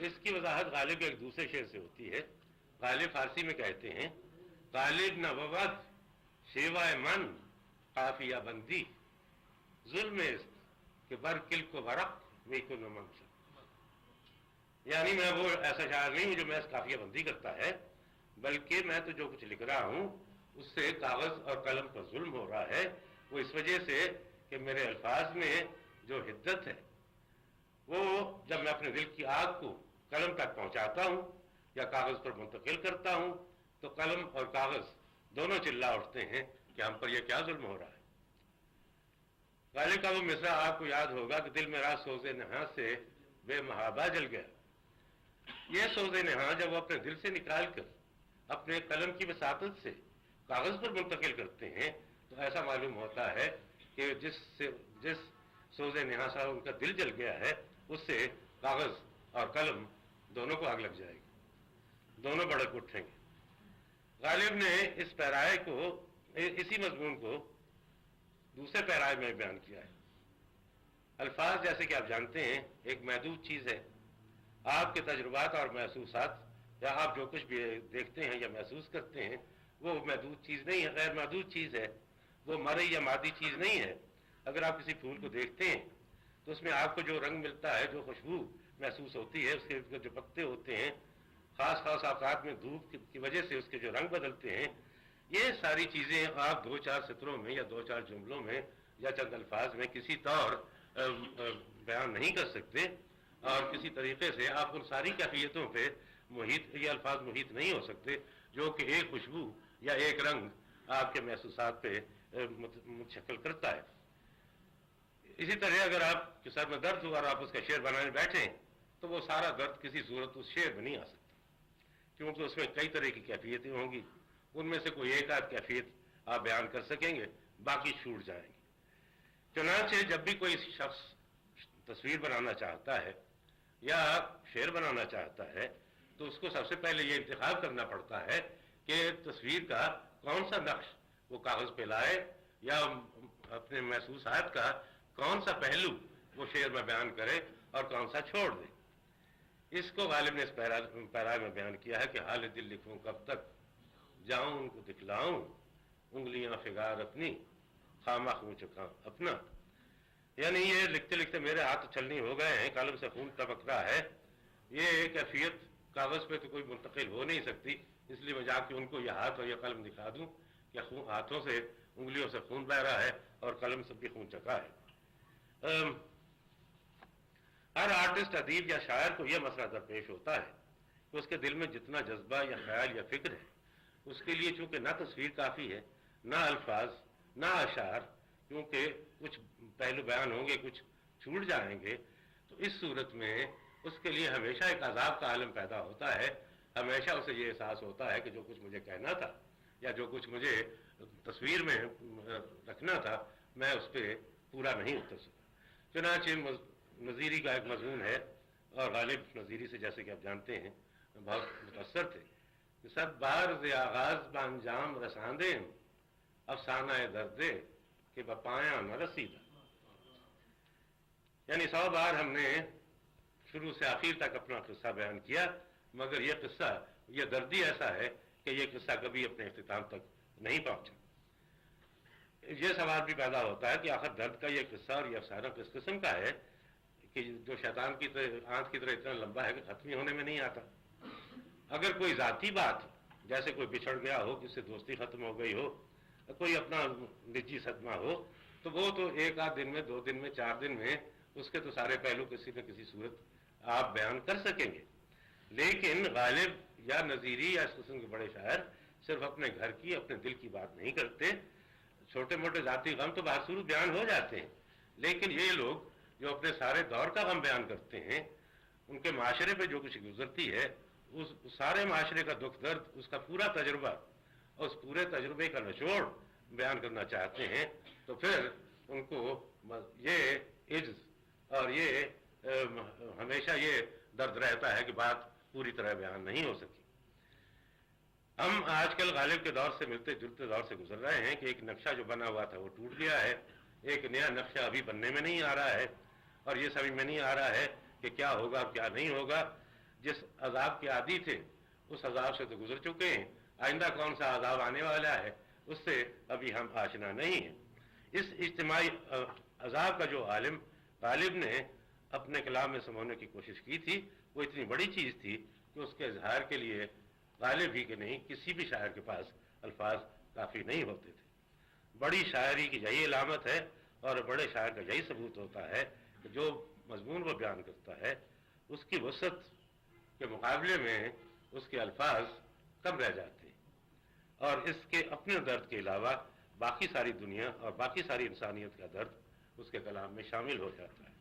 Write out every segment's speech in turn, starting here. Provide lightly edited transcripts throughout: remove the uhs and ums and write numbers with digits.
اس کی وضاحت غالب کے ایک دوسرے شعر سے ہوتی ہے. غالب فارسی میں کہتے ہیں غالب نہ بود شیوائے من قافیہ بندی ظلم است کہ بر کل کو ورق می کو نمنشا. یعنی میں وہ ایسا شاعر نہیں ہوں جو محض قافیہ بندی کرتا ہے، بلکہ میں تو جو کچھ لکھ رہا ہوں اس سے کاغذ اور قلم پر ظلم ہو رہا ہے. وہ اس وجہ سے کہ میرے الفاظ میں جو حدت ہے وہ جب میں اپنے دل کی آگ کو قلم تک پہنچاتا ہوں یا کاغذ پر منتقل کرتا ہوں تو قلم اور کاغذ دونوں چلا اٹھتے ہیں کہ ہم پر یہ کیا ظلم ہو رہا ہے. غالب کا وہ مصرع آپ کو یاد ہوگا کہ دل میرا سوز نہاں سے بے محابہ جل گیا. یہ سوز نہاں جب وہ اپنے دل سے نکال کر اپنے قلم کی وساطت سے کاغذ پر منتقل کرتے ہیں تو ایسا معلوم ہوتا ہے کہ جس سوز نہاں سے ان کا دل جل گیا ہے اس سے کاغذ اور قلم دونوں کو آگ لگ جائے گی، دونوں بھڑک اٹھیں گے. غالب نے اس پیرائے کو، اسی مضمون کو دوسرے پیرائے میں بیان کیا ہے. الفاظ جیسے کہ آپ جانتے ہیں ایک محدود چیز ہے. آپ کے تجربات اور محسوسات یا آپ جو کچھ بھی دیکھتے ہیں یا محسوس کرتے ہیں وہ محدود چیز نہیں ہے، غیر محدود چیز ہے، وہ مرئی یا مادی چیز نہیں ہے. اگر آپ کسی پھول کو دیکھتے ہیں تو اس میں آپ کو جو رنگ ملتا ہے، جو خوشبو محسوس ہوتی ہے، اس کے جو پتے ہوتے ہیں خاص خاص اوقات میں دھوپ کی وجہ سے اس کے جو رنگ بدلتے ہیں، یہ ساری چیزیں آپ 2-4 سطروں میں یا 2-4 جملوں میں یا چند الفاظ میں کسی طور بیان نہیں کر سکتے، اور کسی طریقے سے آپ ان ساری کیفیتوں پہ محیط، یہ الفاظ محیط نہیں ہو سکتے جو کہ ایک خوشبو یا ایک رنگ آپ کے محسوسات پہ منتقل کرتا ہے. اسی طرح اگر آپ کے سر میں درد ہو اور آپ اس کا شعر بنانے بیٹھیں تو وہ سارا درد کسی صورت اس شعر میں نہیں آ سکتا، کیونکہ اس میں کئی طرح کی کیفیتیں ہوں گی. ان میں سے کوئی ایک آدھ کیفیت آپ بیان کر سکیں گے، باقی چھوٹ جائیں گے. چنانچہ جب بھی کوئی شخص تصویر بنانا چاہتا ہے یا شعر بنانا چاہتا ہے تو اس کو سب سے پہلے یہ انتخاب کرنا پڑتا ہے کہ تصویر کا کون سا نقش وہ کاغذ پہ لائے یا اپنے محسوسات کا کون سا پہلو وہ شعر میں بیان کرے اور کون سا چھوڑ دے. اس کو غالب نے اس پیرائے میں بیان کیا ہے کہ حال دل لکھوں کب تک، جاؤں ان کو دکھلاؤں انگلیاں فگار اپنی، خامہ خون چکا اپنا. یعنی یہ لکھتے لکھتے میرے ہاتھ چھلنی ہو گئے ہیں، قلم سے خون ٹپک رہا ہے. یہ کیفیت کاغذ پہ تو کوئی منتقل ہو نہیں سکتی، اس لیے میں جا کے ان کو یہ ہاتھ اور یہ قلم دکھا دوں کہ ہاتھوں سے، انگلیوں سے خون بہ رہا ہے اور قلم سے بھی خون چکا ہے. ہر آرٹسٹ، ادیب یا شاعر کو یہ مسئلہ درپیش ہوتا ہے کہ اس کے دل میں جتنا جذبہ یا خیال یا فکر ہے اس کے لیے چونکہ نہ تصویر کافی ہے، نہ الفاظ، نہ اشعار، کیونکہ کچھ پہلو بیان ہوں گے، کچھ چھوٹ جائیں گے، تو اس صورت میں اس کے لیے ہمیشہ ایک عذاب کا عالم پیدا ہوتا ہے. ہمیشہ اسے یہ احساس ہوتا ہے کہ جو کچھ مجھے کہنا تھا یا جو کچھ مجھے تصویر میں رکھنا تھا میں اس پہ پورا نہیں اتر سکا. چنانچہ نظیری کا ایک مضمون ہے، اور غالب نظیری سے جیسے کہ آپ جانتے ہیں بہت متاثر تھے، کہ سب بار ز آغاز بانجام رساندے افسانہ دردے کہ بپایا نہ رسیدہ. یعنی 100 بار ہم نے شروع سے آخر تک اپنا قصہ بیان کیا، مگر یہ قصہ یہ دردی ایسا ہے کہ یہ قصہ کبھی اپنے اختتام تک نہیں پہنچا. یہ سوال بھی پیدا ہوتا ہے کہ آخر درد کا یہ قصہ اور یہ افسانہ کس قسم کا ہے کہ جو شیطان کی آنکھ کی طرح اتنا لمبا ہے کہ ختم ہی ہونے میں نہیں آتا. اگر کوئی ذاتی بات، جیسے کوئی بچھڑ گیا ہو، کسی سے دوستی ختم ہو گئی ہو، کوئی اپنا نجی صدمہ ہو، تو وہ تو 1 آدھ دن میں، 2 دن میں، 4 دن میں اس کے تو سارے پہلو کسی نہ کسی صورت آپ بیان کر سکیں گے. لیکن غالب یا نظیری یا اس قسم کے بڑے شاعر صرف اپنے گھر کی، اپنے دل کی بات نہیں کرتے. چھوٹے موٹے ذاتی غم تو بصورت بیان ہو جاتے ہیں، لیکن یہ لوگ جو اپنے سارے دور کا غم بیان کرتے ہیں، ان کے معاشرے پہ جو کچھ گزرتی ہے، اس سارے معاشرے کا دکھ درد، اس کا پورا تجربہ، اس پورے تجربے کا نچوڑ بیان کرنا چاہتے ہیں، تو پھر ان کو یہ عجز اور یہ ہمیشہ یہ درد رہتا ہے کہ بات پوری طرح بیان نہیں ہو سکی. ہم آج کل غالب کے دور سے ملتے جلتے دور سے گزر رہے ہیں کہ ایک نقشہ جو بنا ہوا تھا وہ ٹوٹ گیا ہے، ایک نیا نقشہ ابھی بننے میں نہیں آ رہا ہے، اور یہ سمجھ میں نہیں آ رہا ہے کہ کیا ہوگا کیا نہیں ہوگا. جس عذاب کے عادی تھے اس عذاب سے تو گزر چکے ہیں، آئندہ کون سا عذاب آنے والا ہے اس سے ابھی ہم آشنا نہیں ہیں۔ اس اجتماعی عذاب کا جو عالم غالب نے اپنے کلام میں سمونے کی کوشش کی تھی، وہ اتنی بڑی چیز تھی کہ اس کے اظہار کے لیے غالب ہی کہ نہیں کسی بھی شاعر کے پاس الفاظ کافی نہیں ہوتے تھے۔ بڑی شاعری کی یہی علامت ہے اور بڑے شاعر کا یہی ثبوت ہوتا ہے کہ جو مضمون وہ بیان کرتا ہے اس کی وسعت کے مقابلے میں اس کے الفاظ کم رہ جاتے ہیں، اور اس کے اپنے درد کے علاوہ باقی ساری دنیا اور باقی ساری انسانیت کا درد اس کے کلام میں شامل ہو جاتا ہے۔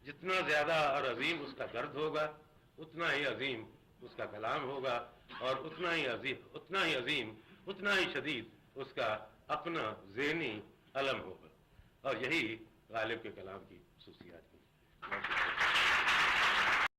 جتنا زیادہ اور عظیم اس کا درد ہوگا اتنا ہی عظیم اس کا کلام ہوگا، اور اتنا ہی عظیم اتنا ہی شدید اس کا اپنا ذہنی علم ہوگا، اور یہی غالب کے کلام کی خصوصیات ہیں۔